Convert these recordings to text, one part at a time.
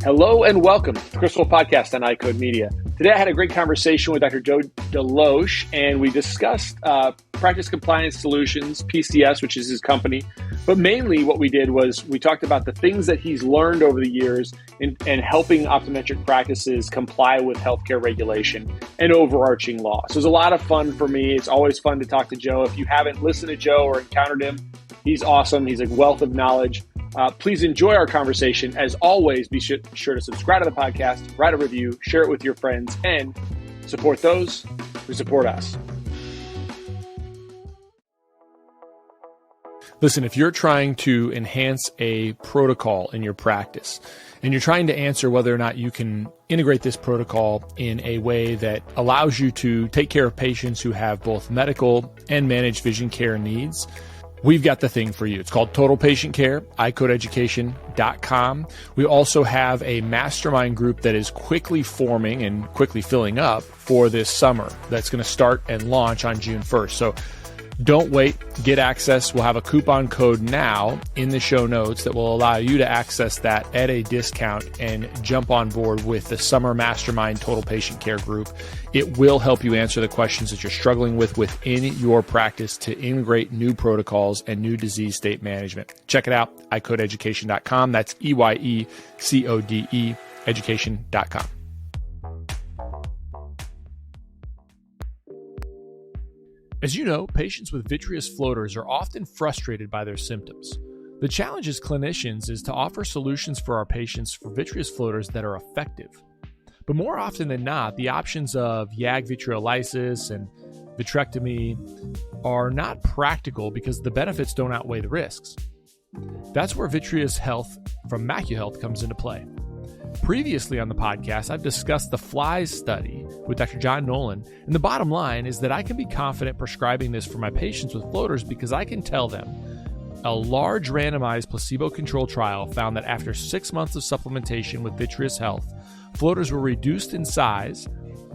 Hello and welcome to the Crystal Podcast on iCode Media. Today I had a great conversation with Dr. Joe DeLoach, and we discussed practice compliance solutions, PCS, which is his company. But mainly what we did was we talked about the things that he's learned over the years in helping optometric practices comply with healthcare regulation and overarching law. So it was a lot of fun for me. It's always fun to talk to Joe. If you haven't listened to Joe or encountered him, he's awesome. He's a wealth of knowledge. Please enjoy our conversation. As always, be sure to subscribe to the podcast, write a review, share it with your friends, and support those who support us. Listen, if you're trying to enhance a protocol in your practice and you're trying to answer whether or not you can integrate this protocol in a way that allows you to take care of patients who have both medical and managed vision care needs, we've got the thing for you. It's called Total Patient Care, iCodeEducation.com. We also have a mastermind group that is quickly forming and quickly filling up for this summer that's going to start and launch on June 1st. So don't wait, get access. We'll have a coupon code now in the show notes that will allow you to access that at a discount and jump on board with the Summer Mastermind Total Patient Care group. It will help you answer the questions that you're struggling with within your practice to integrate new protocols and new disease state management. Check it out, iCodeEducation.com. That's EYECODE education.com. As you know, patients with vitreous floaters are often frustrated by their symptoms. The challenge as clinicians is to offer solutions for our patients for vitreous floaters that are effective. But more often than not, the options of YAG vitreolysis and vitrectomy are not practical because the benefits don't outweigh the risks. That's where Vitreous Health from MacuHealth comes into play. Previously on the podcast, I've discussed the FLIES study with Dr. John Nolan, and the bottom line is that I can be confident prescribing this for my patients with floaters because I can tell them a large randomized placebo-controlled trial found that after 6 months of supplementation with Vitreous Health, floaters were reduced in size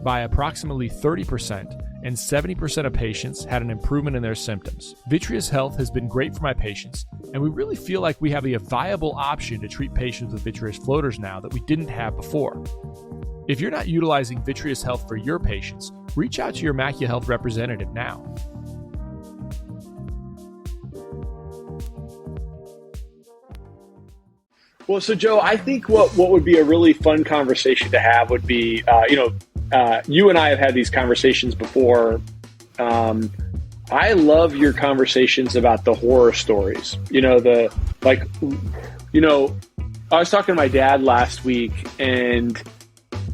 by approximately 30%, and 70% of patients had an improvement in their symptoms. Vitreous Health has been great for my patients, and we really feel like we have a viable option to treat patients with vitreous floaters now that we didn't have before. If you're not utilizing Vitreous Health for your patients, reach out to your MacuHealth representative now. Well, so Joe, I think what would be a really fun conversation to have would be, you and I have had these conversations before. I love your conversations about the horror stories. I was talking to my dad last week, and,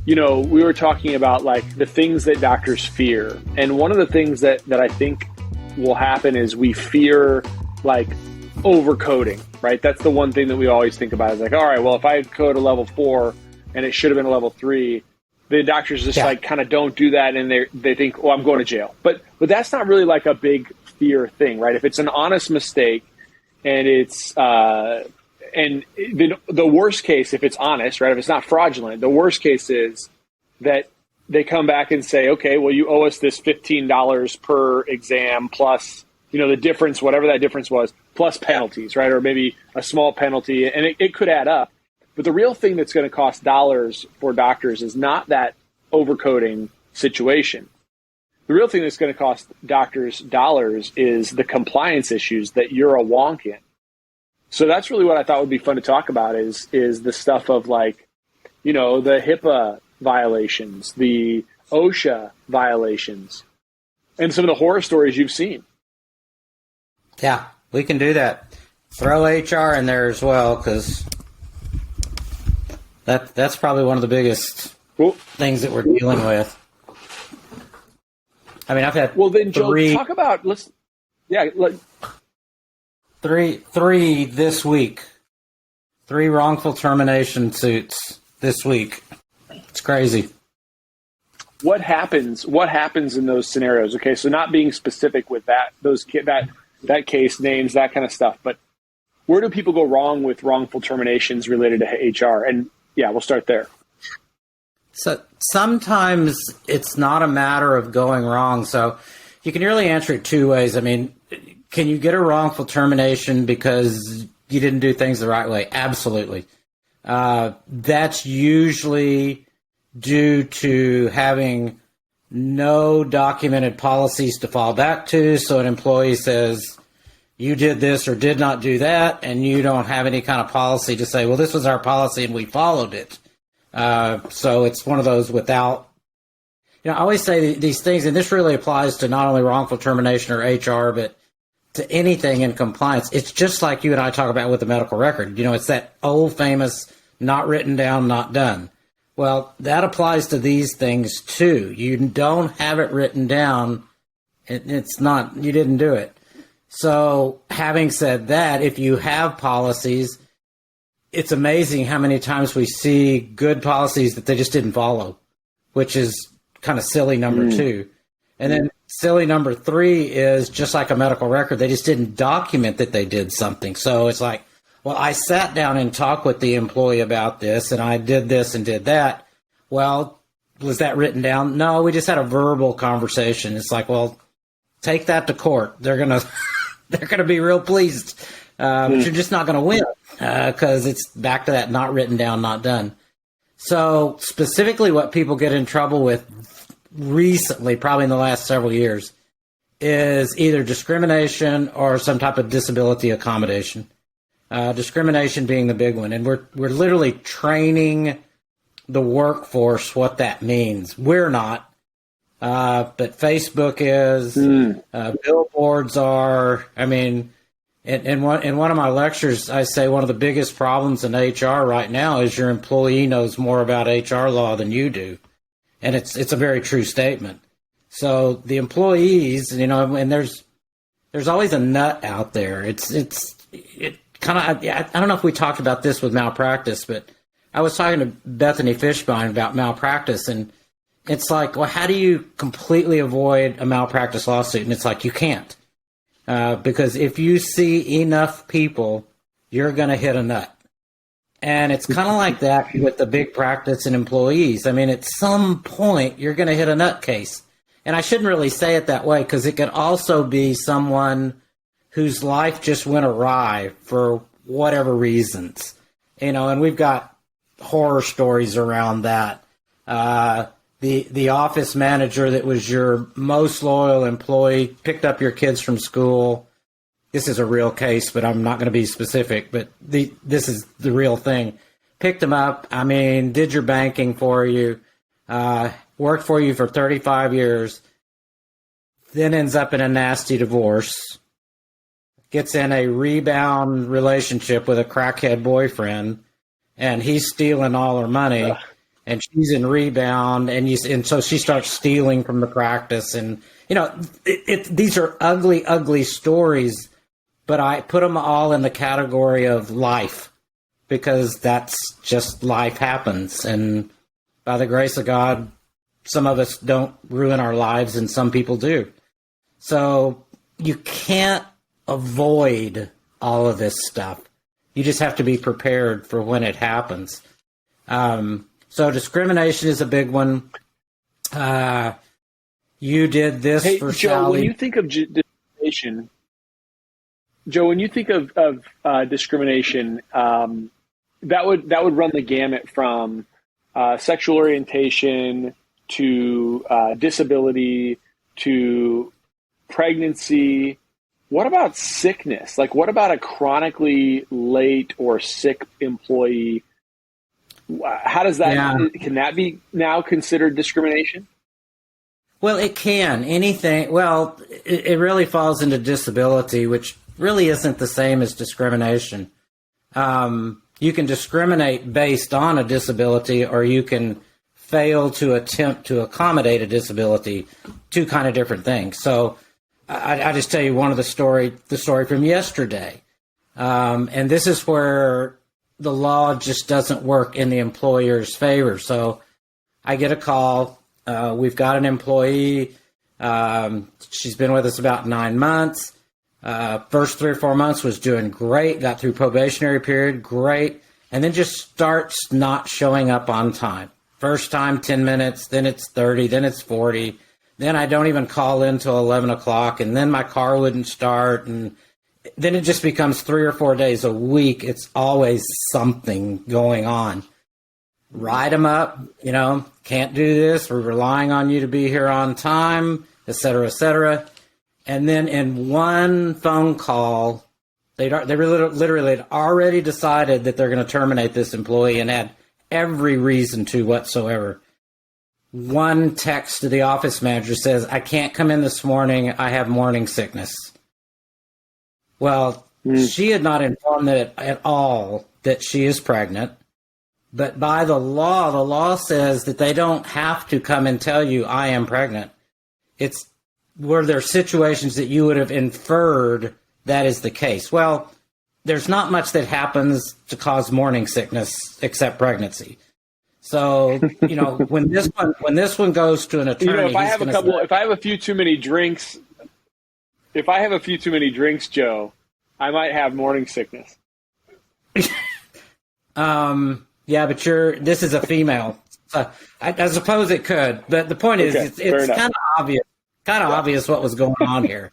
we were talking about like the things that doctors fear. And one of the things that I think will happen is we fear like overcoding, right? That's the one thing that we always think about is like, all right, well, if I code a level 4 and it should have been a level 3, the doctors just like kind of don't do that, and they think, oh, I'm going to jail. But that's not really like a big fear thing, right? If it's an honest mistake and it's and the worst case, if it's honest, right? If it's not fraudulent, the worst case is that they come back and say, okay, well, you owe us this $15 per exam plus, the difference, whatever that difference was, plus penalties, right? Or maybe a small penalty, and it could add up. But the real thing that's going to cost dollars for doctors is not that overcoding situation. The real thing that's going to cost doctors dollars is the compliance issues that you're a wonk in. So that's really what I thought would be fun to talk about is the stuff of like, the HIPAA violations, the OSHA violations, and some of the horror stories you've seen. Yeah, we can do that. Throw HR in there as well, because that's probably one of the biggest things that we're dealing with. I mean, I've had Joe, talk about three this week. 3 wrongful termination suits this week. It's crazy. What happens in those scenarios? Okay, so not being specific with that case names, that kind of stuff, but where do people go wrong with wrongful terminations related to HR? And yeah, we'll start there. So sometimes it's not a matter of going wrong. So you can really answer it 2 ways. I mean, can you get a wrongful termination because you didn't do things the right way? Absolutely. That's usually due to having no documented policies to fall back to. So an employee says, you did this or did not do that, and you don't have any kind of policy to say, well, this was our policy and we followed it. So it's one of those without, I always say these things, and this really applies to not only wrongful termination or HR, but to anything in compliance. It's just like you and I talk about with the medical record. It's that old famous not written down, not done. Well, that applies to these things too. You don't have it written down. It's not, you didn't do it. So having said that, if you have policies, it's amazing how many times we see good policies that they just didn't follow, which is kind of silly number two. And then silly number three is just like a medical record. They just didn't document that they did something. So it's like, well, I sat down and talked with the employee about this, and I did this and did that. Well, was that written down? No, we just had a verbal conversation. It's like, well, take that to court. They're gonna be real pleased, but you're just not gonna win because it's back to that not written down, not done. So specifically, what people get in trouble with recently, probably in the last several years, is either discrimination or some type of disability accommodation. Discrimination being the big one, and we're literally training the workforce what that means. We're not, but Facebook is. Billboards are. I mean, in one of my lectures, I say one of the biggest problems in HR right now is your employee knows more about HR law than you do, and it's a very true statement. So the employees, and there's always a nut out there. It kind of, I don't know if we talked about this with malpractice, but I was talking to Bethany Fishbein about malpractice, and it's like, well, how do you completely avoid a malpractice lawsuit? And it's like, you can't. Because if you see enough people, you're going to hit a nut. And it's kind of like that with the big practice and employees. I mean, at some point, you're going to hit a nut case. And I shouldn't really say it that way, because it can also be someone whose life just went awry for whatever reasons. And we've got horror stories around that. The office manager that was your most loyal employee picked up your kids from school. This is a real case, but I'm not going to be specific, but this is the real thing. Picked them up, did your banking for you, worked for you for 35 years, then ends up in a nasty divorce, gets in a rebound relationship with a crackhead boyfriend, and he's stealing all her money, and she's in rebound, and so she starts stealing from the practice. And, these are ugly, ugly stories, but I put them all in the category of life, because that's just life happens. And by the grace of God, some of us don't ruin our lives, and some people do. So you can't avoid all of this stuff. You just have to be prepared for when it happens. So discrimination is a big one. You did this for Joe, Sally. when you think of discrimination, discrimination, that would run the gamut from sexual orientation to disability to pregnancy. What about sickness? Like, what about a chronically late or sick employee? How does that, can that be now considered discrimination? Well, it can. Anything. Well, it really falls into disability, which really isn't the same as discrimination. You can discriminate based on a disability, or you can fail to attempt to accommodate a disability. Two kind of different things. So I just tell you one of the story from yesterday. And this is where the law just doesn't work in the employer's favor. So I get a call. We've got an employee. She's been with us about 9 months. First 3 or 4 months was doing great. Got through probationary period, great. And then just starts not showing up on time. First time, 10 minutes, then it's 30, then it's 40. Then I don't even call in till 11 o'clock, and then my car wouldn't start. And then it just becomes 3 or 4 days a week. It's always something going on. Write them up, can't do this. We're relying on you to be here on time, et cetera, et cetera. And then in one phone call, they literally had already decided that they're going to terminate this employee and had every reason to whatsoever. One text to the office manager says, I can't come in this morning. I have morning sickness. Well, she had not informed it at all that she is pregnant. But by the law says that they don't have to come and tell you I am pregnant. It's where there are situations that you would have inferred that is the case. Well, there's not much that happens to cause morning sickness except pregnancy. So, when this one goes to an attorney, if I have a few too many drinks, Joe, I might have morning sickness. Yeah, but this is a female. I suppose it could, but the point is, it's kind of obvious what was going on here.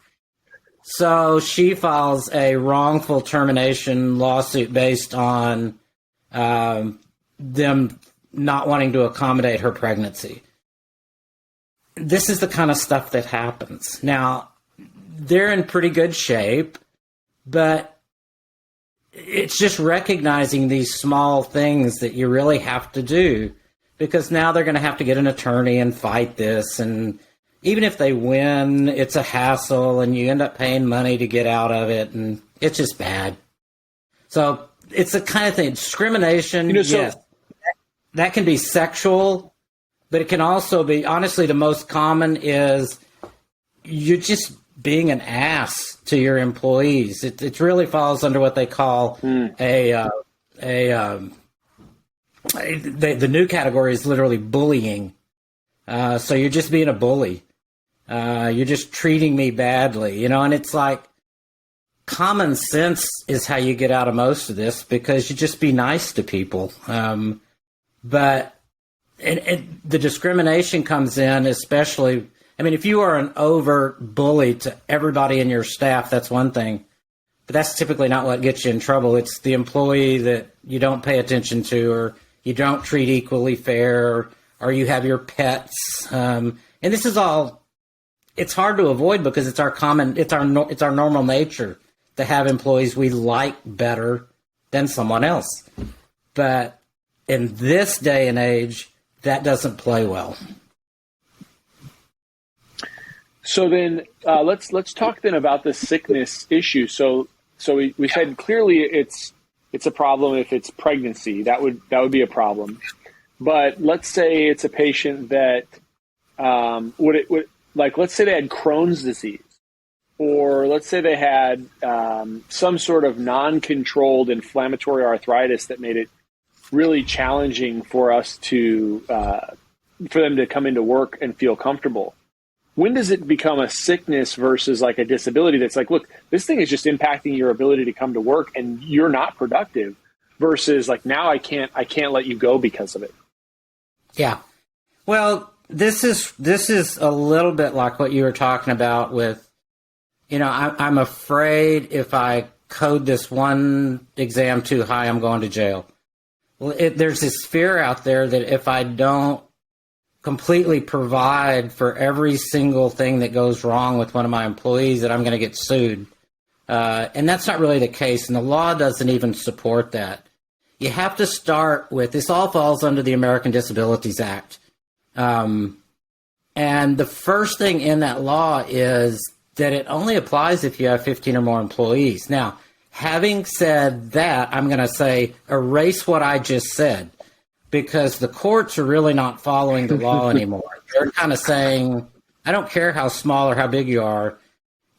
So she files a wrongful termination lawsuit based on them not wanting to accommodate her pregnancy. This is the kind of stuff that happens. Now, they're in pretty good shape, but it's just recognizing these small things that you really have to do, because now they're going to have to get an attorney and fight this. And even if they win, it's a hassle and you end up paying money to get out of it. And it's just bad. So it's the kind of thing, discrimination. Yes, that can be sexual, but it can also be, honestly, the most common is you're just being an ass to your employees. It really falls under what they call the new category is literally bullying. So you're just being a bully. You're just treating me badly, and it's like common sense is how you get out of most of this, because you just be nice to people. But the discrimination comes in, especially, if you are an overt bully to everybody in your staff, that's one thing. But that's typically not what gets you in trouble. It's the employee that you don't pay attention to, or you don't treat equally fair, or you have your pets. And this is all, it's hard to avoid because it's our normal nature to have employees we like better than someone else. But in this day and age, that doesn't play well. So then let's talk then about the sickness issue. So we said clearly it's a problem if it's pregnancy. That would be a problem. But let's say it's a patient that let's say they had Crohn's disease, or let's say they had some sort of non-controlled inflammatory arthritis that made it really challenging for us for them to come into work and feel comfortable. When does it become a sickness versus like a disability that's like, look, this thing is just impacting your ability to come to work and you're not productive, versus like, now I can't let you go because of it? Yeah. Well, this is a little bit like what you were talking about with, I'm afraid if I code this one exam too high, I'm going to jail. Well, there's this fear out there that if I don't completely provide for every single thing that goes wrong with one of my employees, that I'm going to get sued. And that's not really the case. And the law doesn't even support that. You have to start with, this all falls under the American Disabilities Act. And the first thing in that law is that it only applies if you have 15 or more employees. Now, having said that, I'm going to say erase what I just said, because the courts are really not following the law anymore. They're kind of saying, I don't care how small or how big you are,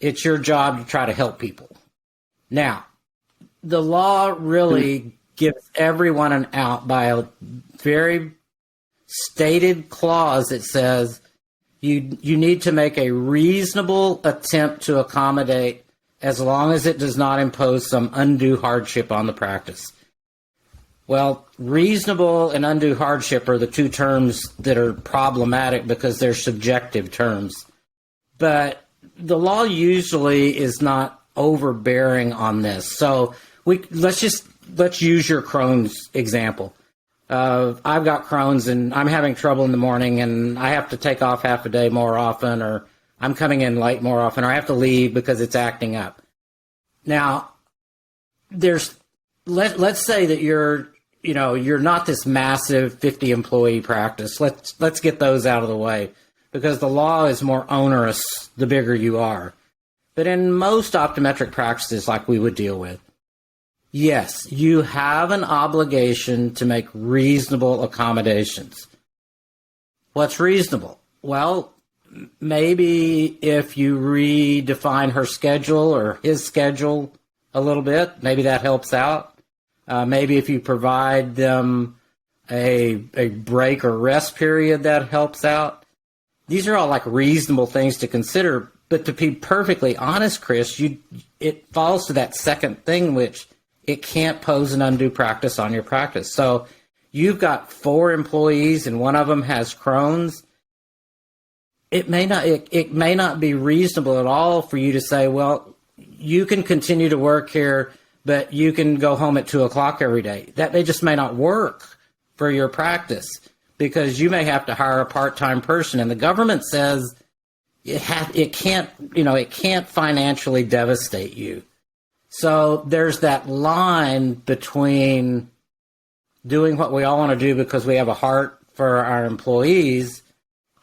it's your job to try to help people. Now, the law really gives everyone an out by a very stated clause that says you need to make a reasonable attempt to accommodate, as long as it does not impose some undue hardship on the practice. Well, reasonable and undue hardship are the two terms that are problematic because they're subjective terms. But the law usually is not overbearing on this. So let's use your Crohn's example. I've got Crohn's and I'm having trouble in the morning and I have to take off half a day more often, or I'm coming in late more often, or I have to leave because it's acting up. Now, let's say that you're not this massive 50 employee practice. Let's get those out of the way, because the law is more onerous the bigger you are. But in most optometric practices like we would deal with, yes, you have an obligation to make reasonable accommodations. What's reasonable? Well, maybe if you redefine her schedule or his schedule a little bit, maybe that helps out. Maybe if you provide them a break or rest period, that helps out. These are all like reasonable things to consider. But to be perfectly honest, Chris, it falls to that second thing, which it can't pose an undue practice on your practice. So you've got 4 employees and one of them has Crohn's. It may not be reasonable at all for you to say, well, you can continue to work here, but you can go home at 2:00 every day. That just may not work for your practice, because you may have to hire a part-time person, and the government says it can't financially devastate you. So there's that line between doing what we all want to do because we have a heart for our employees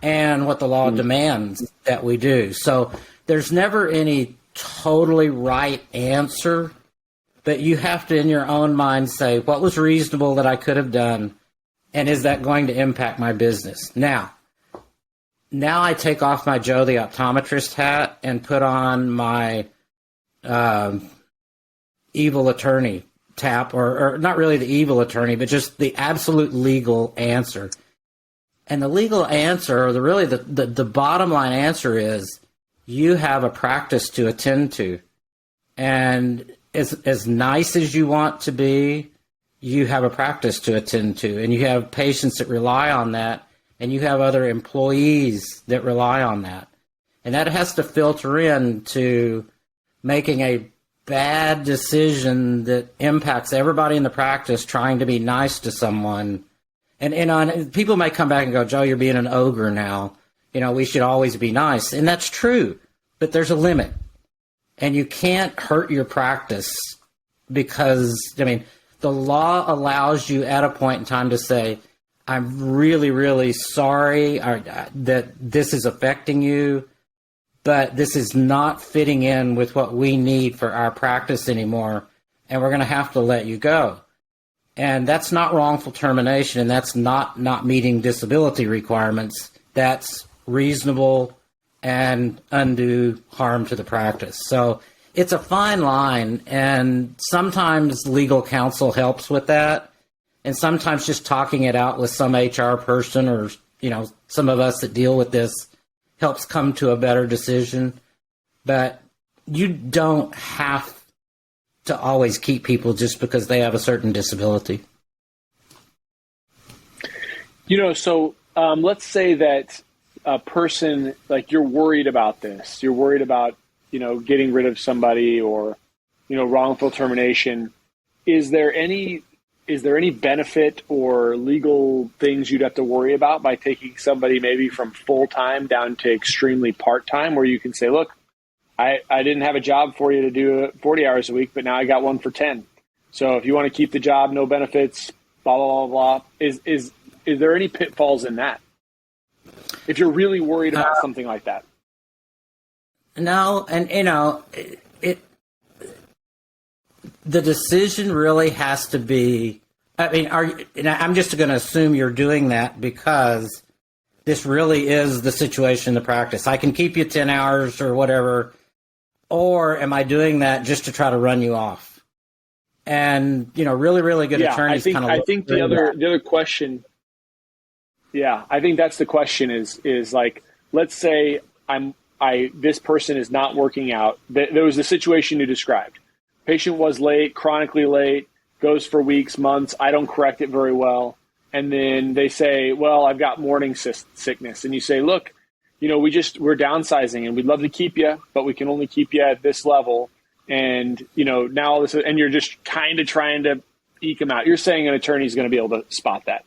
and what the law demands that we do. So there's never any totally right answer, but you have to, in your own mind, say, what was reasonable that I could have done, and is that going to impact my business? Now I take off my Joe the optometrist hat and put on my evil attorney tap, or not really the evil attorney, but just the absolute legal answer. And the legal answer, or the bottom line answer is, you have a practice to attend to. And as nice as you want to be, you have a practice to attend to. And you have patients that rely on that, and you have other employees that rely on that. And that has to filter in to making a bad decision that impacts everybody in the practice trying to be nice to someone. And people may come back and go, Joe, you're being an ogre now. We should always be nice. And that's true, but there's a limit. And you can't hurt your practice because, the law allows you at a point in time to say, I'm really, really sorry that this is affecting you, but this is not fitting in with what we need for our practice anymore, and we're going to have to let you go. And that's not wrongful termination, and that's not meeting disability requirements. That's reasonable and undue harm to the practice. So it's a fine line, and sometimes legal counsel helps with that, and sometimes just talking it out with some HR person or, some of us that deal with this helps come to a better decision. But you don't have to always keep people just because they have a certain disability. So let's say that a person, like, you're worried about this. You're worried about, getting rid of somebody or, wrongful termination. Is there any benefit or legal things you'd have to worry about by taking somebody maybe from full-time down to extremely part-time, where you can say, look, I didn't have a job for you to do 40 hours a week, but now I got one for 10. So if you want to keep the job, no benefits, blah, blah, blah, blah. Is there any pitfalls in that, if you're really worried about something like that? No, and the decision really has to be, I'm just going to assume you're doing that because this really is the situation in the practice. I can keep you 10 hours or whatever, or am I doing that just to try to run you off? And, really, really good attorneys I think the other question, I think that's the question is like, let's say this person is not working out. There was the situation you described. Patient was late, chronically late, goes for weeks, months. I don't correct it very well. And then they say, well, I've got morning sickness. And you say, look, we're downsizing and we'd love to keep you, but we can only keep you at this level. And, now all this, and you're just kind of trying to eke them out. You're saying an attorney is going to be able to spot that.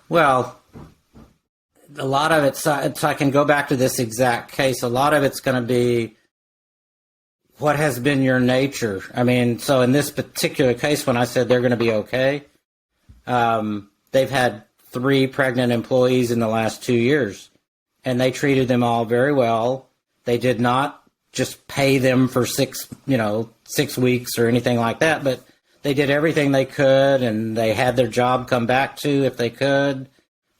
Well, a lot of it, so I can go back to this exact case. A lot of it's going to be what has been your nature. I mean, so in this particular case, when I said they're going to be okay, they've had 3 pregnant employees in the last 2 years, and they treated them all very well. They did not just pay them for 6 weeks or anything like that, but they did everything they could, and they had their job come back to if they could.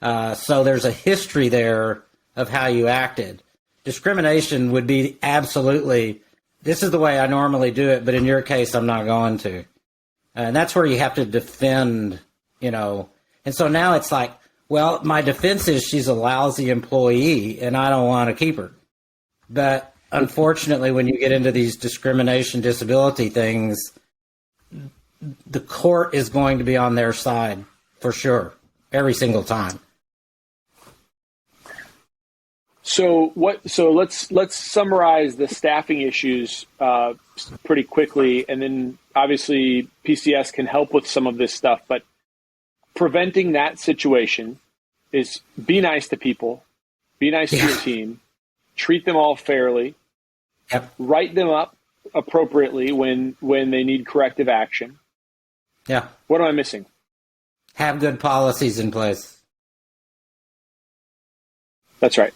So there's a history there of how you acted. Discrimination would be absolutely, this is the way I normally do it, but in your case, I'm not going to. And that's where you have to defend, And so now it's like, well, my defense is she's a lousy employee, and I don't want to keep her. But unfortunately, when you get into these discrimination, disability things, the court is going to be on their side for sure, every single time. So let's summarize the staffing issues pretty quickly, and then obviously PCS can help with some of this stuff. But preventing that situation is be nice to people, be nice to your team, treat them all fairly. Yep. Write them up appropriately when they need corrective action. Yeah. What am I missing? Have good policies in place. That's right.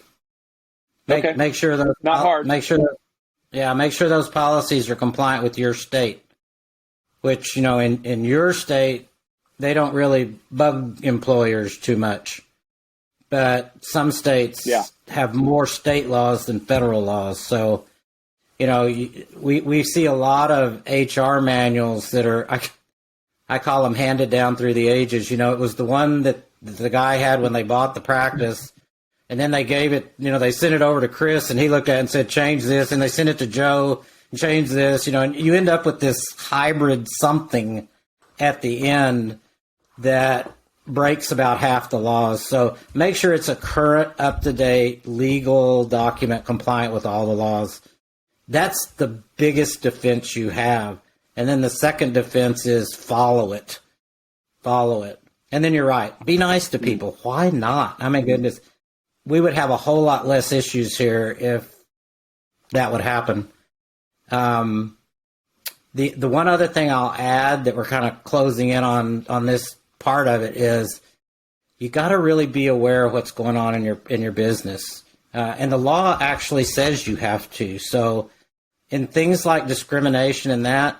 Make sure those not hard. Make sure those policies are compliant with your state. Which, in your state, they don't really bug employers too much. But some states have more state laws than federal laws. So we see a lot of HR manuals that are, I call them handed down through the ages. It was the one that the guy had when they bought the practice, and then they gave it, they sent it over to Chris, and he looked at it and said, change this, and they sent it to Joe, and change this, and you end up with this hybrid something at the end that breaks about half the laws. So make sure it's a current, up-to-date, legal document compliant with all the laws. That's the biggest defense you have. And then the second defense is follow it. Follow it. And then you're right. Be nice to people. Why not? I mean, goodness. We would have a whole lot less issues here if that would happen. The one other thing I'll add that we're kind of closing in on this part of it is you got to really be aware of what's going on in your business. And the law actually says you have to. So in things like discrimination and that,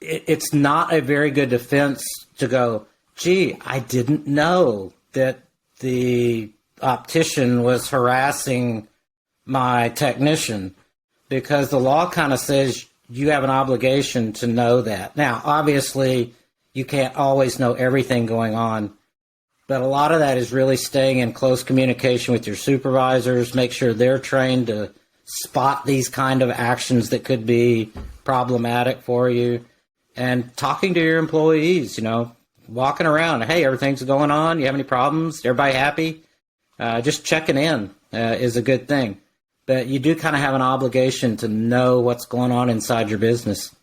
it's not a very good defense to go, gee, I didn't know that the optician was harassing my technician, because the law kind of says you have an obligation to know that. Now, obviously, you can't always know everything going on, but a lot of that is really staying in close communication with your supervisors, make sure they're trained to spot these kind of actions that could be problematic for you, and talking to your employees, walking around. Hey, everything's going on? You have any problems? Everybody happy? Just checking in is a good thing. But you do kind of have an obligation to know what's going on inside your business.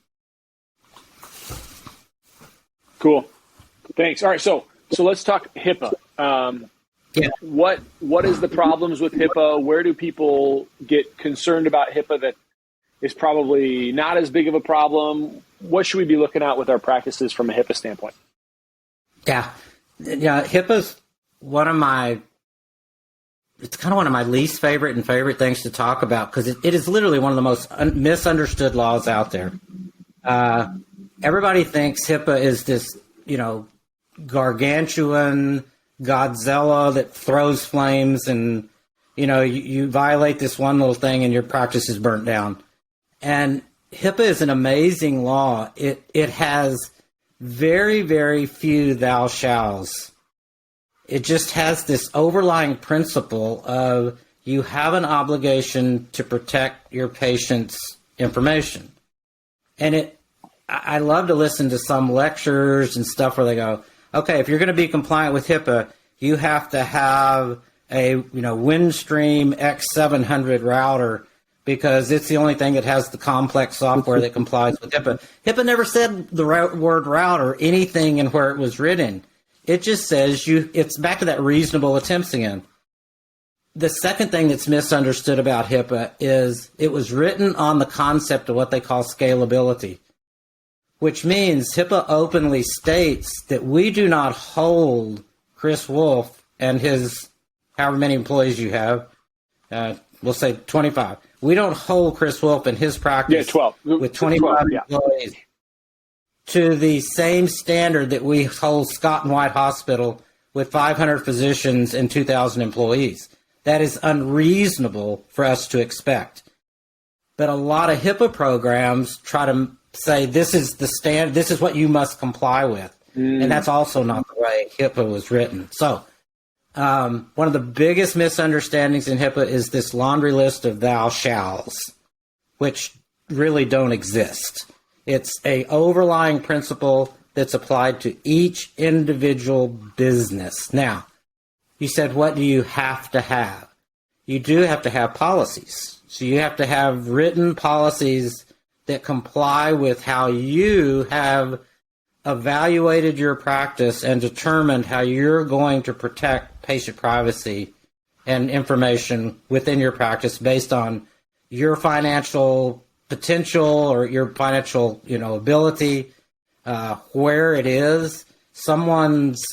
Cool. Thanks. All right. So let's talk HIPAA. What is the problems with HIPAA? Where do people get concerned about HIPAA that is probably not as big of a problem? What should we be looking at with our practices from a HIPAA standpoint? Yeah. HIPAA's it's kind of one of my least favorite and favorite things to talk about, because it is literally one of the most misunderstood laws out there. Everybody thinks HIPAA is this, gargantuan Godzilla that throws flames, and, you violate this one little thing and your practice is burnt down. And HIPAA is an amazing law. It has very, very few thou shalls. It just has this overlying principle of you have an obligation to protect your patient's information. And I love to listen to some lectures and stuff where they go, okay, if you're going to be compliant with HIPAA, you have to have a Windstream X700 router because it's the only thing that has the complex software that complies with HIPAA. HIPAA never said the word route or anything in where it was written. It just says it's back to that reasonable attempts again. The second thing that's misunderstood about HIPAA is it was written on the concept of what they call scalability, which means HIPAA openly states that we do not hold Chris Wolf and his however many employees you have, we'll say 25. We don't hold Chris Wolf and his practice 12. with 25 employees to the same standard that we hold Scott and White Hospital with 500 physicians and 2,000 employees. That is unreasonable for us to expect. But a lot of HIPAA programs try to say this is the standard, this is what you must comply with. And that's also not the way HIPAA was written. So one of the biggest misunderstandings in HIPAA is this laundry list of thou shalls, which really don't exist. It's a overlying principle that's applied to each individual business. Now, you said, what do you have to have? You do have to have policies. So you have to have written policies that comply with how you have evaluated your practice and determined how you're going to protect patient privacy and information within your practice based on your financial potential or your financial, ability, where it is. Someone's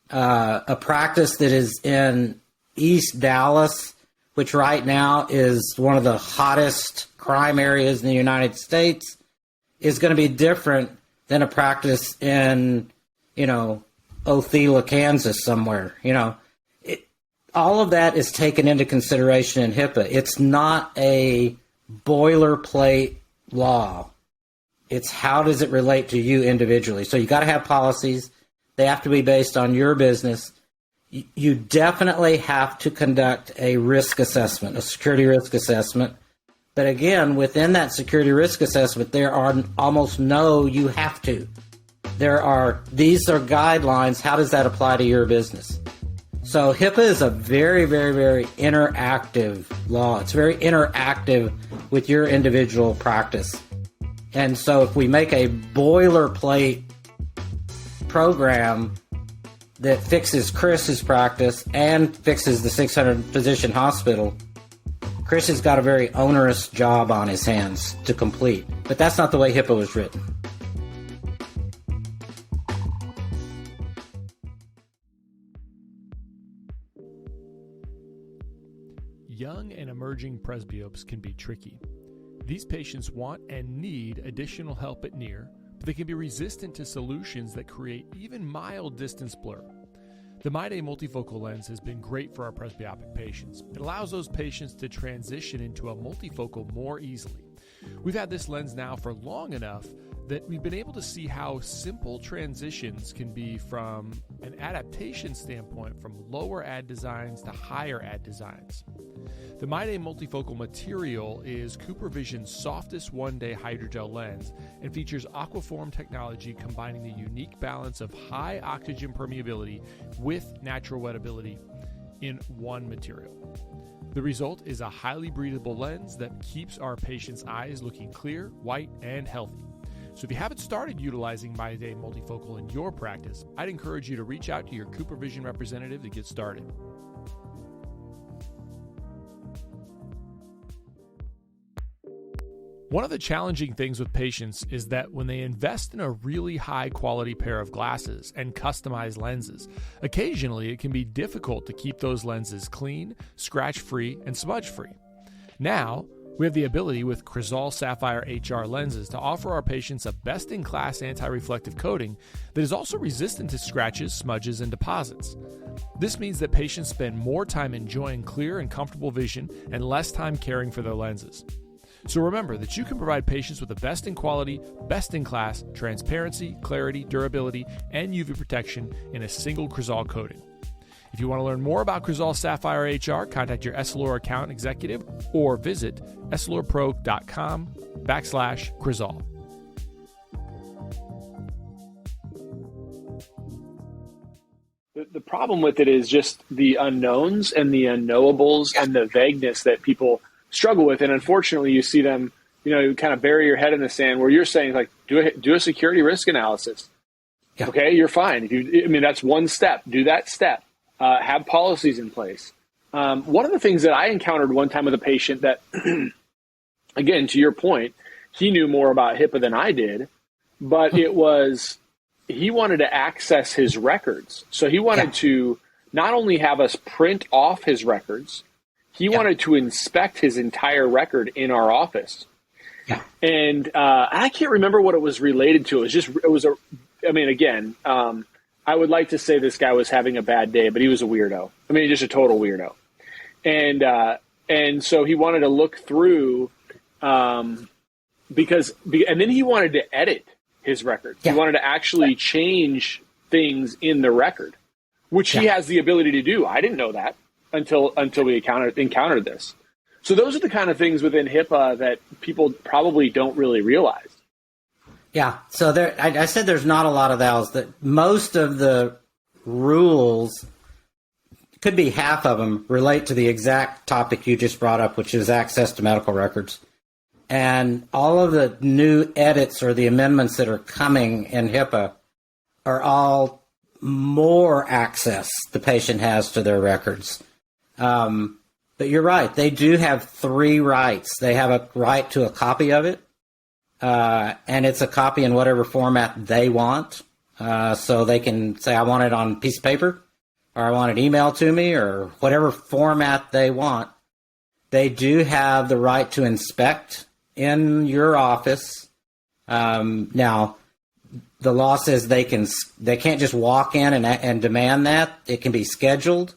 a practice that is in East Dallas, which right now is one of the hottest crime areas in the United States, is going to be different than a practice in, Othela, Kansas somewhere. All of that is taken into consideration in HIPAA. It's not a boilerplate law. It's how does it relate to you individually. So you got to have policies. They have to be based on your business. You definitely have to conduct a risk assessment, a security risk assessment. But again, within that security risk assessment, there are almost no you have to. These are guidelines. How does that apply to your business? So HIPAA is a very, very, very interactive law. It's very interactive with your individual practice. And so if we make a boilerplate program that fixes Chris's practice and fixes the 600 physician hospital, Chris has got a very onerous job on his hands to complete. But that's not the way HIPAA was written. Young and emerging presbyopes can be tricky. These patients want and need additional help at near, but they can be resistant to solutions that create even mild distance blur. The MyDay multifocal lens has been great for our presbyopic patients. It allows those patients to transition into a multifocal more easily. We've had this lens now for long enough that we've been able to see how simple transitions can be from an adaptation standpoint from lower ad designs to higher ad designs. The MyDay multifocal material is CooperVision's softest one-day hydrogel lens and features Aquaform technology combining the unique balance of high oxygen permeability with natural wettability in one material. The result is a highly breathable lens that keeps our patients' eyes looking clear, white, and healthy. So if you haven't started utilizing MyDay multifocal in your practice, I'd encourage you to reach out to your CooperVision representative to get started. One of the challenging things with patients is that when they invest in a really high quality pair of glasses and customized lenses, occasionally it can be difficult to keep those lenses clean, scratch-free, and smudge-free. Now, we have the ability with Crizal Sapphire HR lenses to offer our patients a best-in-class anti-reflective coating that is also resistant to scratches, smudges, and deposits. This means that patients spend more time enjoying clear and comfortable vision and less time caring for their lenses. So remember that you can provide patients with the best in quality, best in class, transparency, clarity, durability, and UV protection in a single Crizal coating. If you want to learn more about Crizal Sapphire HR, contact your Essilor account executive or visit essilorpro.com/Crizal. The problem with it is just the unknowns and the unknowables and the vagueness that people struggle with. And unfortunately, you see them, you kind of bury your head in the sand where you're saying, like, do a security risk analysis. Yeah. Okay, you're fine. That's one step. Do that step. Have policies in place. One of the things that I encountered one time with a patient that, again, to your point, he knew more about HIPAA than I did, but he wanted to access his records. So he wanted to not only have us print off his records, he wanted to inspect his entire record in our office. Yeah. And I can't remember what it was related to. I would like to say this guy was having a bad day, but he was a weirdo. Just a total weirdo. And so he wanted to look through, and then he wanted to edit his record. Yeah. He wanted to actually change things in the record, which he has the ability to do. I didn't know that until we encountered this. So those are the kind of things within HIPAA that people probably don't really realize. Yeah. So I said there's not a lot of those. That most of the rules, could be half of them, relate to the exact topic you just brought up, which is access to medical records. And all of the new edits or the amendments that are coming in HIPAA are all more access the patient has to their records. But you're right. They do have 3 rights. They have a right to a copy of it, and it's a copy in whatever format they want. So they can say, I want it on a piece of paper, or I want it emailed to me, or whatever format they want. They do have the right to inspect in your office. Now, the law says they can't just walk in and demand that. It can be scheduled.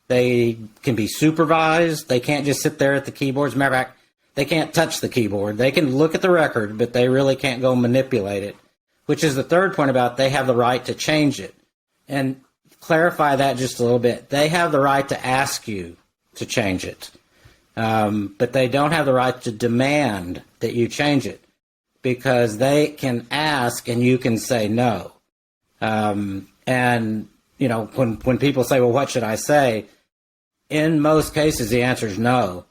They can be supervised. They can't just sit there at the keyboards. Matter of fact, they can't touch the keyboard. They can look at the record, but they really can't go manipulate it, which is the third point about they have the right to change it. And clarify that just a little bit. They have the right to ask you to change it, but they don't have the right to demand that you change it, because they can ask and you can say no. And, when people say, well, what should I say? In most cases, the answer is no.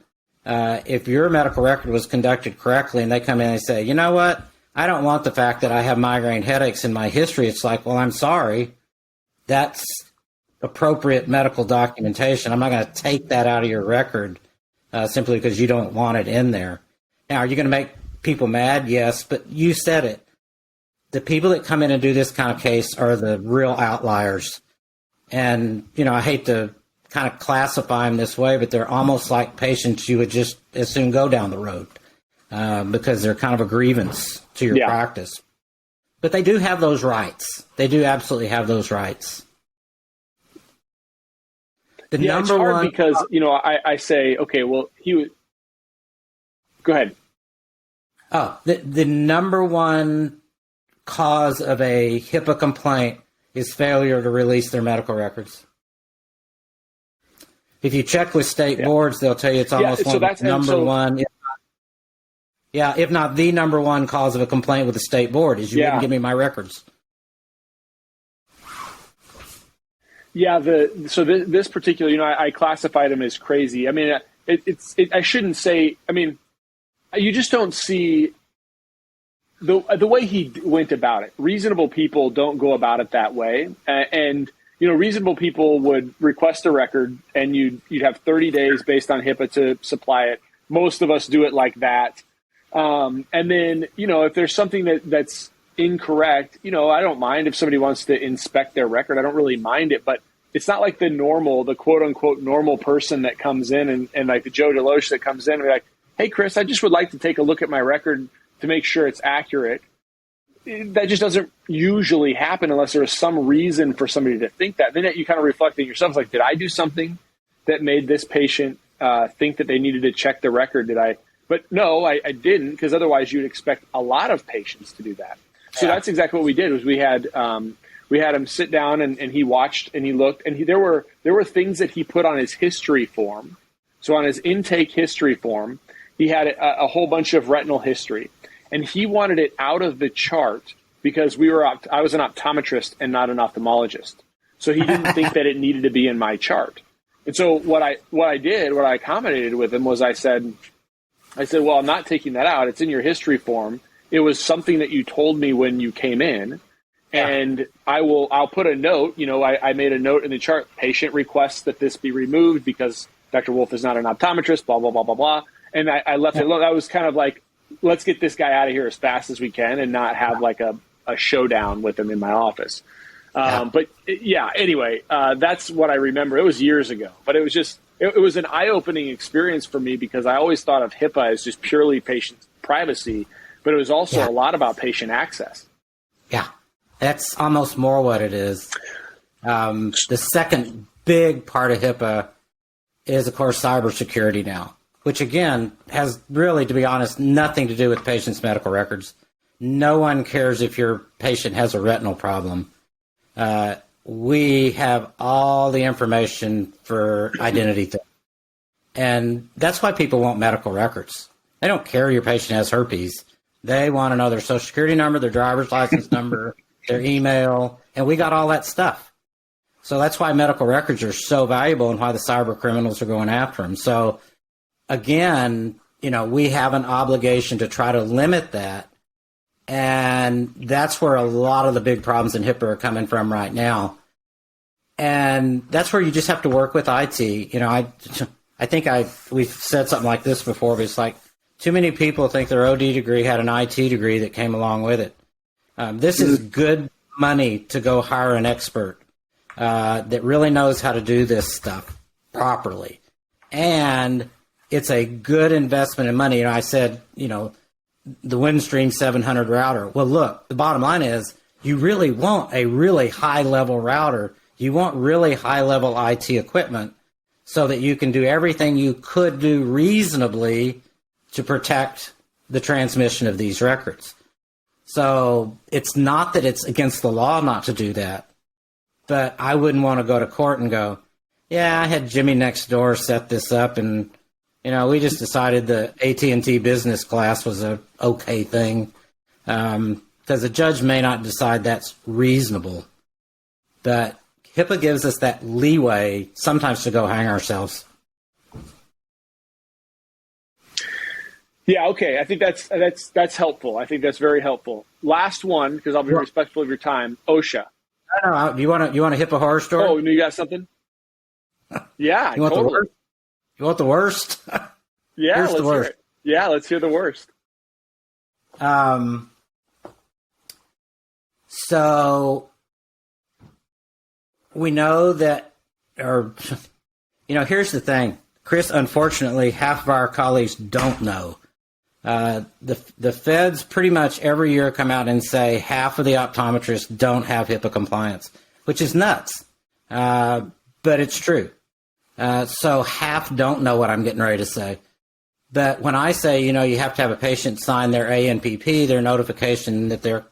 If your medical record was conducted correctly and they come in and say, you know what, I don't want the fact that I have migraine headaches in my history. It's like, well, I'm sorry. That's appropriate medical documentation. I'm not going to take that out of your record simply because you don't want it in there. Now, are you going to make people mad? Yes, but you said it. The people that come in and do this kind of case are the real outliers. And, I hate to kind of classify them this way, but they're almost like patients you would just as soon go down the road because they're kind of a grievance to your practice. But they do have those rights. They do absolutely have those rights. It's hard because, I say, okay, well, go ahead. Oh, the number one cause of a HIPAA complaint is failure to release their medical records. If you check with state boards, they'll tell you it's almost number one. If not the number one cause of a complaint with the state board is you wouldn't give me my records. Yeah, this particular, I classified him as crazy. I shouldn't say. You just don't see the way he went about it. Reasonable people don't go about it that way, and reasonable people would request a record, and you'd have 30 days based on HIPAA to supply it. Most of us do it like that, and then if there's something that's incorrect, I don't mind if somebody wants to inspect their record. I don't really mind it, but it's not like the quote unquote normal person that comes in and like the Joe DeLoach that comes in and be like, hey, Chris, I just would like to take a look at my record to make sure it's accurate. That just doesn't usually happen unless there is some reason for somebody to think that. Then you kind of reflect on yourself, like, did I do something that made this patient think that they needed to check the record? But no, I didn't, because otherwise you'd expect a lot of patients to do that. So that's exactly what we did. Was we had him sit down and he watched and he looked, and there were things that he put on his history form. So on his intake history form, he had a whole bunch of retinal history, and he wanted it out of the chart because I was an optometrist and not an ophthalmologist. So he didn't think that it needed to be in my chart. And so what I accommodated with him was I said, I said, well, I'm not taking that out. It's in your history form. It was something that you told me when you came in. Yeah. And I'll put a note, I made a note in the chart, patient requests that this be removed because Dr. Wolf is not an optometrist, blah, blah, blah, blah, blah. And I left it alone. I was kind of like, let's get this guy out of here as fast as we can and not have like a showdown with him in my office. But yeah, anyway, that's what I remember. It was years ago, but it was just, it was an eye-opening experience for me because I always thought of HIPAA as just purely patient privacy, but it was also a lot about patient access. Yeah, that's almost more what it is. The second big part of HIPAA is, of course, cybersecurity now, which again has really, to be honest, nothing to do with patients' medical records. No one cares if your patient has a retinal problem. We have all the information for identity theft. And that's why people want medical records. They don't care your patient has herpes. They want to know their social security number, their driver's license number, their email, and we got all that stuff. So that's why medical records are so valuable and why the cyber criminals are going after them. So again, we have an obligation to try to limit that. And that's where a lot of the big problems in HIPAA are coming from right now. And that's where you just have to work with IT. I think we've said something like this before, but it's like too many people think their OD degree had an IT degree that came along with it. This is good money to go hire an expert that really knows how to do this stuff properly. And it's a good investment in money. I said, the Windstream 700 router. Well, look, the bottom line is you really want a really high-level router. You want really high-level IT equipment so that you can do everything you could do reasonably to protect the transmission of these records. So it's not that it's against the law not to do that, but I wouldn't want to go to court and go, yeah, I had Jimmy next door set this up and we just decided the AT&T business class was a okay thing because the judge may not decide that's reasonable. But HIPAA gives us that leeway sometimes to go hang ourselves. Yeah, okay. I think that's helpful. I think that's very helpful. Last one, because I'll be respectful of your time. OSHA. I don't know. You want a HIPAA horror story? Oh, you got something? Yeah, you want totally. the worst? You want the worst? Yeah, let's hear it. Yeah, let's hear the worst. So we know that, here's the thing, Chris. Unfortunately, half of our colleagues don't know. The feds pretty much every year come out and say half of the optometrists don't have HIPAA compliance, which is nuts, but it's true. So half don't know what I'm getting ready to say. But when I say, you have to have a patient sign their ANPP, their notification that they're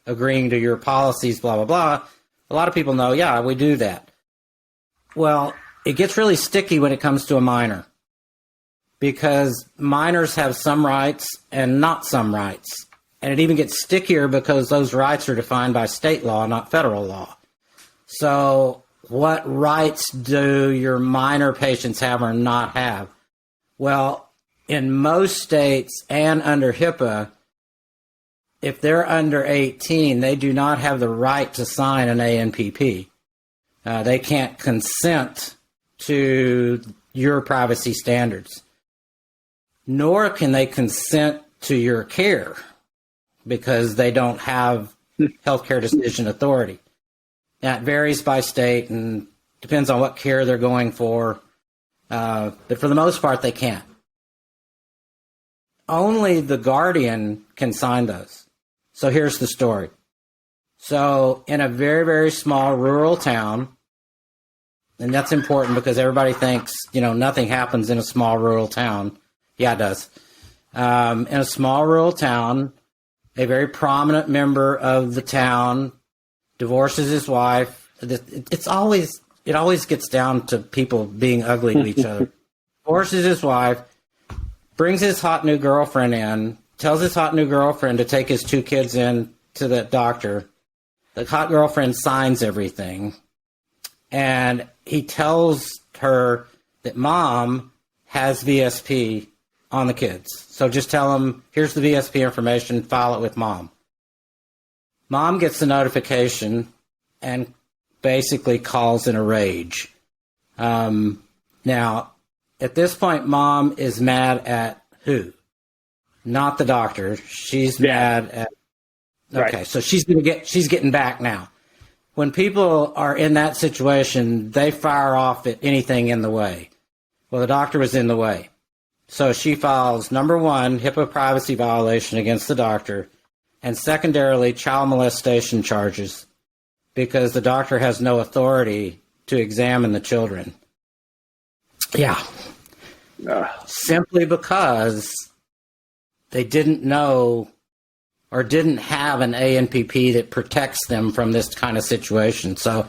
agreeing to your policies, blah, blah, blah, a lot of people know, yeah, we do that. Well, it gets really sticky when it comes to a minor because minors have some rights and not some rights. And it even gets stickier because those rights are defined by state law, not federal law. So what rights do your minor patients have or not have? Well, in most states and under HIPAA, if they're under 18, they do not have the right to sign an ANPP. They can't consent to your privacy standards, nor can they consent to your care because they don't have healthcare decision authority. That varies by state and depends on what care they're going for, but for the most part, they can't. Only the guardian can sign those. So here's the story. So in a very, very small rural town, and that's important because everybody thinks, nothing happens in a small rural town. Yeah, it does. In a small rural town, a very prominent member of the town divorces his wife. It always gets down to people being ugly to each other. Divorces his wife, brings his hot new girlfriend in, tells his hot new girlfriend to take his two kids in to the doctor. The hot girlfriend signs everything. And he tells her that mom has VSP on the kids. So just tell them, here's the VSP information, file it with mom. Mom gets the notification and basically calls in a rage. Now, at this point, mom is mad at who? Not the doctor. She's mad at... Okay, right. So she's getting back now. When people are in that situation, they fire off at anything in the way. Well, the doctor was in the way. So she files, number one, HIPAA privacy violation against the doctor, and secondarily, child molestation charges, because the doctor has no authority to examine the children. Yeah. Simply because they didn't know or didn't have an ANPP that protects them from this kind of situation. So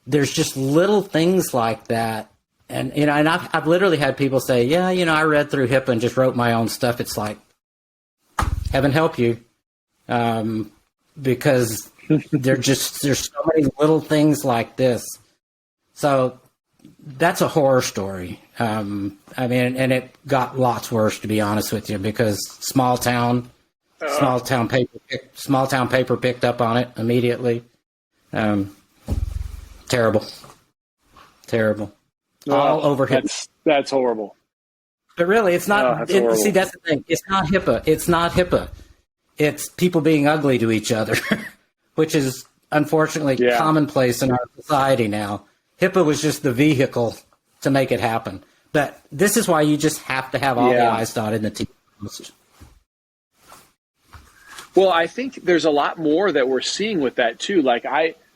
there's just little things like that. And, you know, and I've literally had people say, yeah, you know, I read through HIPAA and just wrote my own stuff. It's like, heaven help you. Because there's so many little things like this. So that's a horror story. I mean, and it got lots worse, to be honest with you, because small town paper picked up on it immediately. Terrible. All over HIPAA. That's horrible. But really, it's not. See, that's the thing. It's not HIPAA. It's people being ugly to each other, which is unfortunately commonplace in our society now. HIPAA was just the vehicle to make it happen. But this is why you just have to have all the I's dotted and the T's crossed. Well, I think there's a lot more that we're seeing with that too.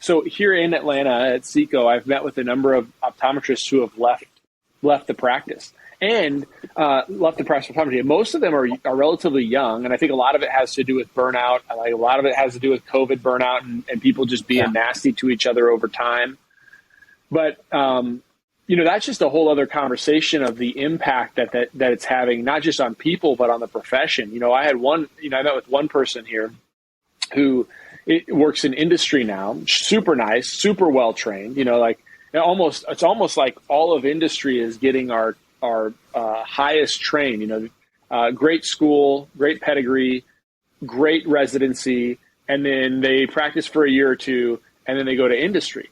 So here in Atlanta at Seco, I've met with a number of optometrists who have left the practice and left the practice of optometry. Most of them are relatively young, and I think a lot of it has to do with burnout. A lot of it has to do with COVID burnout and people just being nasty to each other over time. But you know, that's just a whole other conversation of the impact that it's having, not just on people, but on the profession. You know, I met with one person here who works in industry now, super nice, super well trained. You know, like it's almost like all of industry is getting our highest trained. You know, great school, great pedigree, great residency, and then they practice for a year or two, and then they go to industry.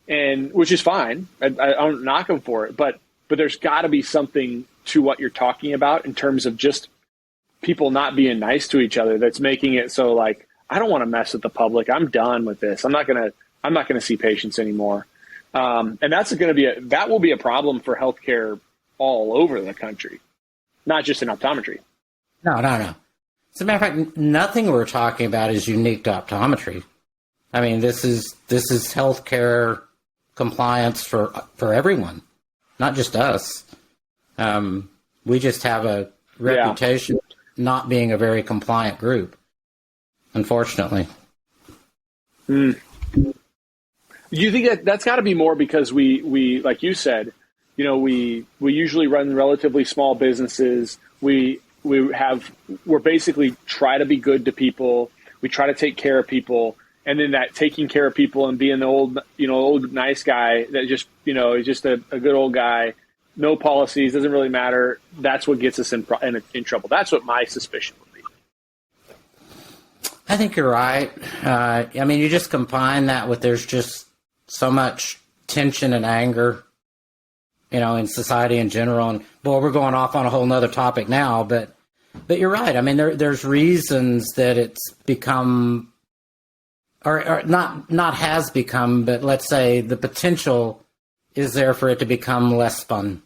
And which is fine. I don't knock them for it, but there's got to be something to what you're talking about in terms of just people not being nice to each other. That's making it so like, I don't want to mess with the public. I'm done with this. I'm not gonna see patients anymore. And that will be a problem for healthcare all over the country, not just in optometry. No. As a matter of fact, nothing we're talking about is unique to optometry. I mean, this is healthcare compliance for everyone, not just us. We just have a reputation not being a very compliant group, unfortunately. Do you think that's got to be more because we like you said, you know, we usually run relatively small businesses. We're basically try to be good to people. We try to take care of people. And then that taking care of people and being the old nice guy that just, you know, is just a good old guy, no policies, doesn't really matter. That's what gets us in trouble. That's what my suspicion would be. I think you're right. I mean, you just combine that with there's just so much tension and anger, you know, in society in general. And boy, we're going off on a whole nother topic now, but you're right. I mean, there's reasons that it's become. Or not has become, but let's say the potential is there for it to become less fun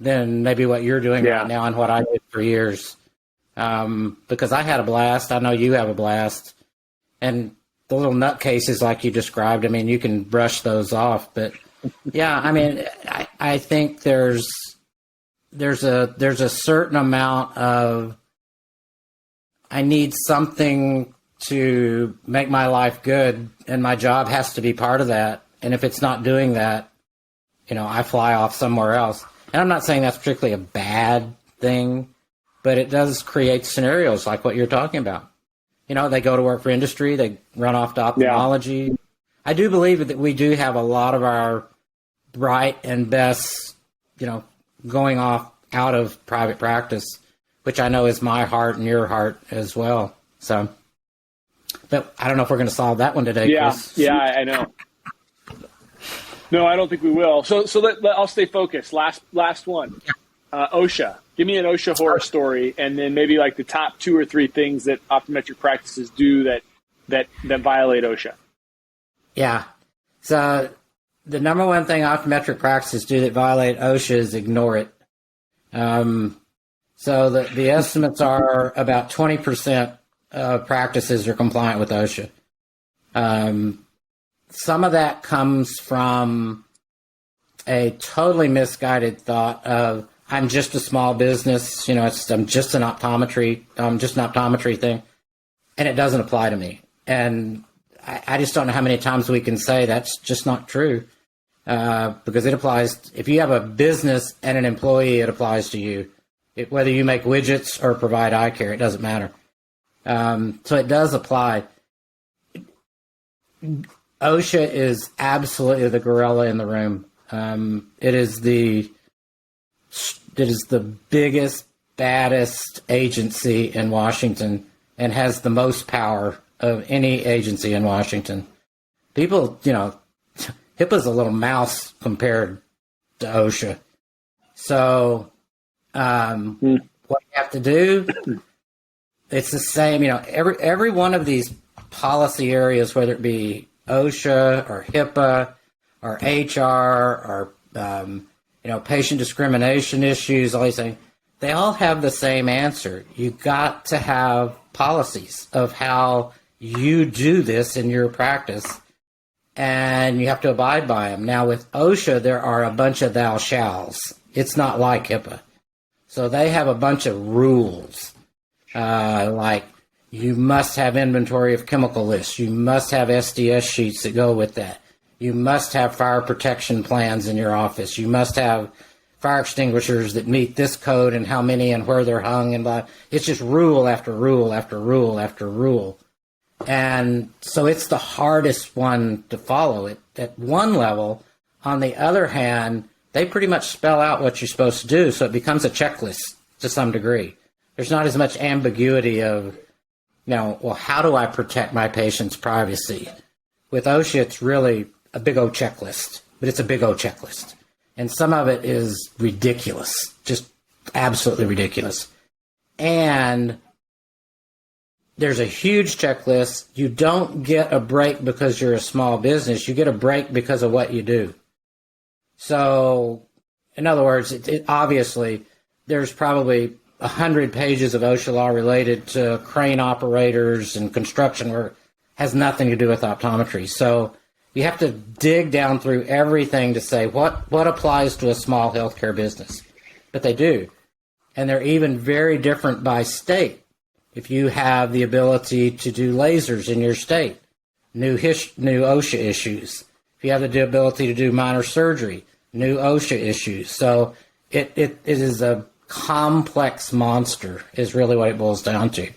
than maybe what you're doing right now and what I did for years. Because I had a blast. I know you have a blast. And the little nutcases like you described, I mean, you can brush those off. But, yeah, I mean, I think there's a certain amount of I need something to make my life good, and my job has to be part of that. And if it's not doing that, you know, I fly off somewhere else. And I'm not saying that's particularly a bad thing, but it does create scenarios like what you're talking about. You know, they go to work for industry, they run off to ophthalmology. Yeah. I do believe that we do have a lot of our bright and best, you know, going off out of private practice, which I know is my heart and your heart as well. So, but I don't know if we're going to solve that one today, Chris. Yeah, I know. No, I don't think we will. So I'll stay focused. Last one. OSHA. Give me an OSHA horror story, and then maybe like the top 2 or 3 things that optometric practices do that violate OSHA. Yeah. So the number one thing optometric practices do that violate OSHA is ignore it. So the estimates are about 20% of practices are compliant with OSHA. Some of that comes from a totally misguided thought of, I'm just a small business, I'm just an optometry thing, and it doesn't apply to me. And I just don't know how many times we can say that's just not true, because it applies. If you have a business and an employee, it applies to you. Whether you make widgets or provide eye care, it doesn't matter. So it does apply. OSHA is absolutely the gorilla in the room. It is the biggest, baddest agency in Washington and has the most power of any agency in Washington. People, HIPAA's a little mouse compared to OSHA. So what you have to do, it's the same, every one of these policy areas, whether it be OSHA or HIPAA or HR or patient discrimination issues, all these things, they all have the same answer. You got to have policies of how you do this in your practice, and you have to abide by them. Now, with OSHA, there are a bunch of thou shalls. It's not like HIPAA. So they have a bunch of rules, like you must have inventory of chemical lists. You must have SDS sheets that go with that. You must have fire protection plans in your office. You must have fire extinguishers that meet this code and how many and where they're hung and blah. It's just rule after rule after rule after rule. And so it's the hardest one to follow it at one level. On the other hand, they pretty much spell out what you're supposed to do, so it becomes a checklist to some degree. There's not as much ambiguity of, how do I protect my patient's privacy? With OSHA, it's really a big O checklist, but it's a big O checklist. And some of it is ridiculous, just absolutely ridiculous. And there's a huge checklist. You don't get a break because you're a small business. You get a break because of what you do. So, in other words, obviously, there's probably 100 pages of OSHA law related to crane operators and construction work. Has nothing to do with optometry. So you have to dig down through everything to say what applies to a small healthcare business. But they do. And they're even very different by state. If you have the ability to do lasers in your state, new OSHA issues. If you have the ability to do minor surgery, new OSHA issues. So it is a complex monster is really what it boils down to.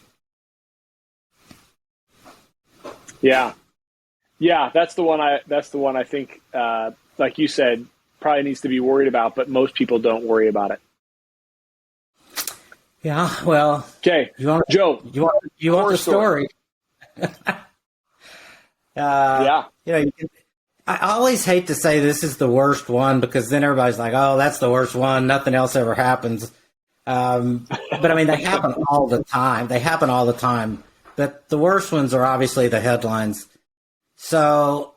Yeah, that's the one I think, like you said, probably needs to be worried about, but most people don't worry about it. Yeah, well, okay, Joe, you want the story? Yeah, I always hate to say this is the worst one because then everybody's like, "Oh, that's the worst one. Nothing else ever happens." But I mean, they happen all the time. But the worst ones are obviously the headlines. So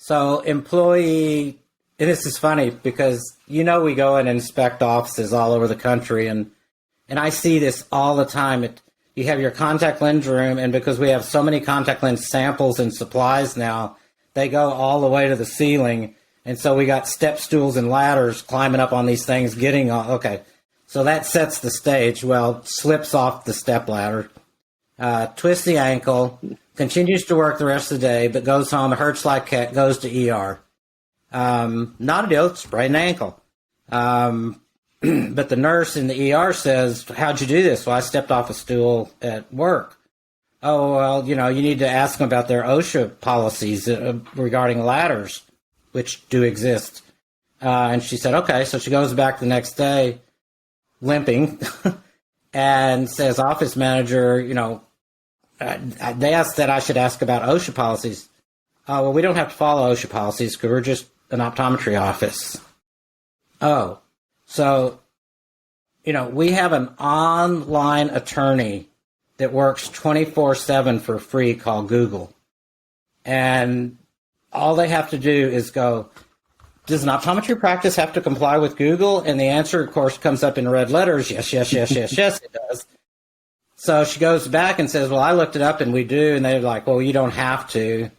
employee, and this is funny because, we go and inspect offices all over the country and I see this all the time. You have your contact lens room, and because we have so many contact lens samples and supplies now, they go all the way to the ceiling. And so we got step stools and ladders climbing up on these things, okay. So that sets the stage. Well, slips off the step ladder, twists the ankle, continues to work the rest of the day, but goes home, hurts like heck, goes to ER. Not a deal, sprained ankle. But the nurse in the ER says, "How'd you do this?" "Well, I stepped off a stool at work." "Oh, well, you need to ask them about their OSHA policies regarding ladders, which do exist. And she said, okay. So she goes back the next day limping and says, office manager, they asked that I should ask about OSHA policies. Well, we don't have to follow OSHA policies because we're just an optometry office. Oh, so, we have an online attorney that works 24/7 for free called Google. And all they have to do is go, does an optometry practice have to comply with Google? And the answer, of course, comes up in red letters. Yes, yes, yes, yes, yes, it does. So she goes back and says, well, I looked it up and we do. And they're like, well, you don't have to.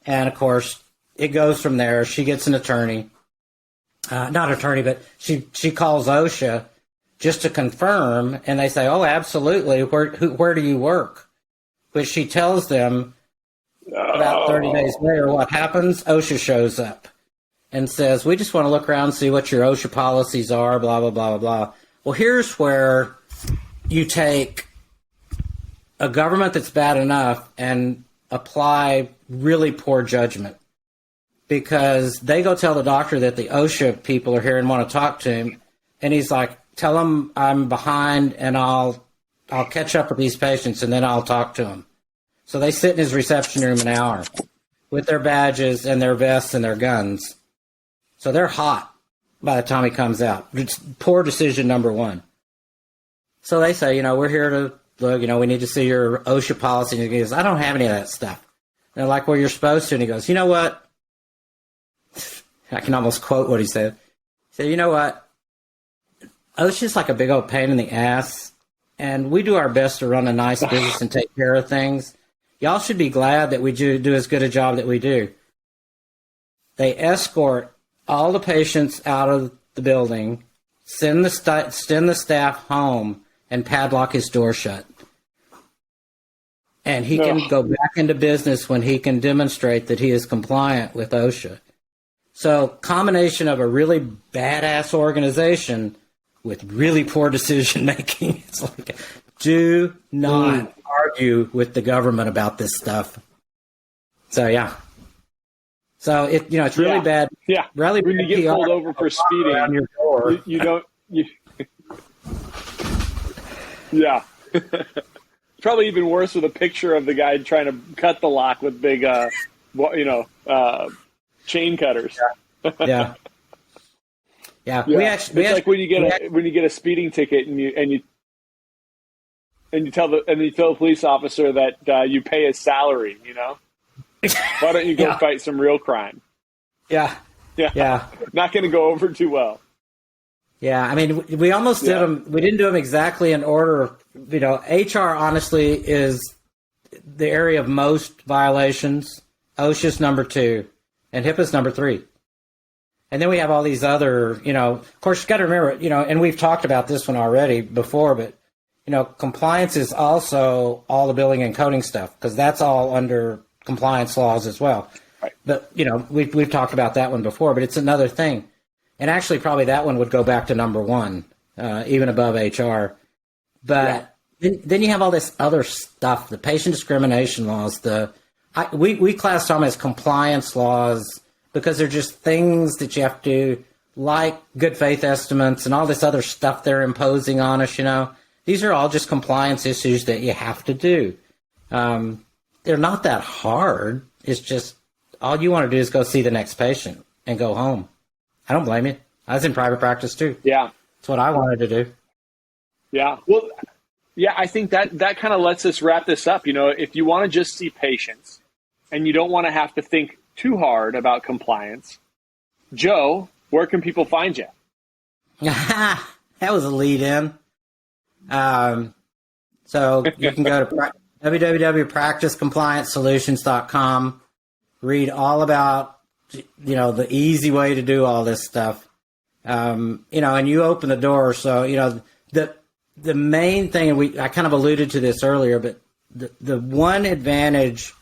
And, of course, it goes from there. She gets an attorney. Not attorney, but she calls OSHA just to confirm. And they say, oh, absolutely. Where do you work? Which she tells them about 30 days later. What happens? OSHA shows up and says, we just want to look around and see what your OSHA policies are, blah, blah, blah, blah, blah. Well, here's where you take a government that's bad enough and apply really poor judgment, because they go tell the doctor that the OSHA people are here and want to talk to him. And he's like, tell them I'm behind and I'll catch up with these patients and then I'll talk to them. So they sit in his reception room an hour with their badges and their vests and their guns. So they're hot by the time he comes out. It's poor decision number one. So they say, we're here to look, we need to see your OSHA policy. And he goes, I don't have any of that stuff. And they're like, well, you're supposed to. And he goes, you know what? I can almost quote what he said. He said, you know what? OSHA's like a big old pain in the ass. And we do our best to run a nice business and take care of things. Y'all should be glad that we do as good a job that we do. They escort all the patients out of the building, send the staff home, and padlock his door shut. And he can go back into business when he can demonstrate that he is compliant with OSHA. So, combination of a really badass organization with really poor decision making. It's like, do not argue with the government about this stuff. So, yeah. So it's really bad. Yeah. Really when you get PR pulled over for speeding, your door. you don't. Yeah. It's probably even worse with a picture of the guy trying to cut the lock with big, chain cutters. Yeah. Yeah. It's like when you get a speeding ticket and you tell the police officer that you pay his salary. Why don't you go fight some real crime? Yeah. Not going to go over too well. Yeah, I mean, we almost did them. We didn't do them exactly in order. HR honestly is the area of most violations. OSHA's number 2, and HIPAA's number 3. And then we have all these other, of course, you got to remember, and we've talked about this one already before, but, compliance is also all the billing and coding stuff, because that's all under compliance laws as well. Right. But, we've talked about that one before, but it's another thing. And actually, probably that one would go back to number 1, even above HR. But then you have all this other stuff, the patient discrimination laws. We class them as compliance laws because they're just things that you have to, like good faith estimates and all this other stuff they're imposing on us. These are all just compliance issues that you have to do. They're not that hard. It's just all you want to do is go see the next patient and go home. I don't blame you. I was in private practice too. Yeah. That's what I wanted to do. Yeah. Well, yeah, I think that kind of lets us wrap this up. If you want to just see patients and you don't want to have to think too hard about compliance, Joe, where can people find you? That was a lead in. So you can go to www.practicecompliancesolutions.com, read all about the easy way to do all this stuff. And you open the door. So, the main thing, and I kind of alluded to this earlier, but the one advantage,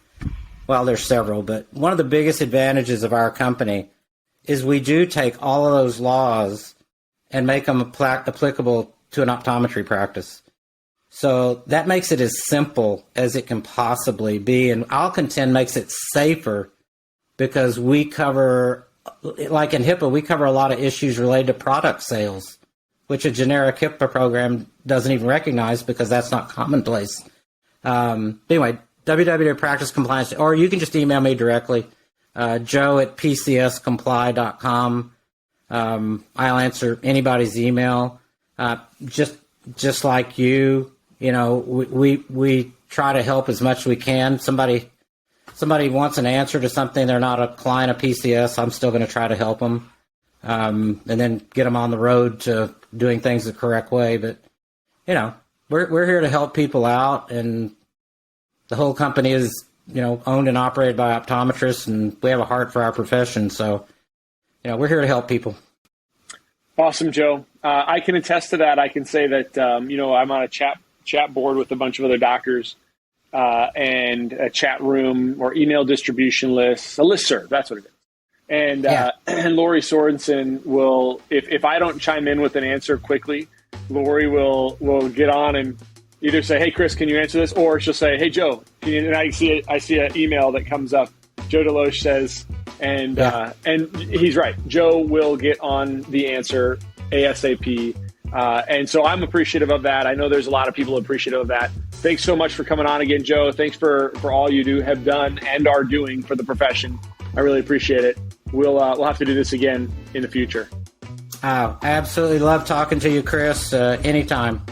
well, there's several, but one of the biggest advantages of our company is we do take all of those laws and make them applicable to an optometry practice. So that makes it as simple as it can possibly be. And I'll contend makes it safer, because we cover like in HIPAA, we cover a lot of issues related to product sales, which a generic HIPAA program doesn't even recognize because that's not commonplace. Anyway, www.practicecompliance, or you can just email me directly, joe@pcscomply.com. I'll answer anybody's email. Just like you, we try to help as much as we can. Somebody wants an answer to something, they're not a client of PCS, I'm still going to try to help them, and then get them on the road to doing things the correct way. But, we're here to help people out, and the whole company is, owned and operated by optometrists, and we have a heart for our profession. So, we're here to help people. Awesome, Joe. I can attest to that. I can say that, I'm on a chat board with a bunch of other doctors, and a chat room or email distribution list, a listserv, that's what it is. And, and Lori Sorensen will, if I don't chime in with an answer quickly, Lori will get on and either say, "Hey, Chris, can you answer this?" Or she'll say, "Hey, Joe, can you," and I see an email that comes up. Joe DeLoach says, and he's right. Joe will get on the answer ASAP. And so I'm appreciative of that. I know there's a lot of people appreciative of that. Thanks so much for coming on again, Joe. Thanks for all you have done and are doing for the profession. I really appreciate it. We'll have to do this again in the future. I absolutely love talking to you, Chris. Anytime.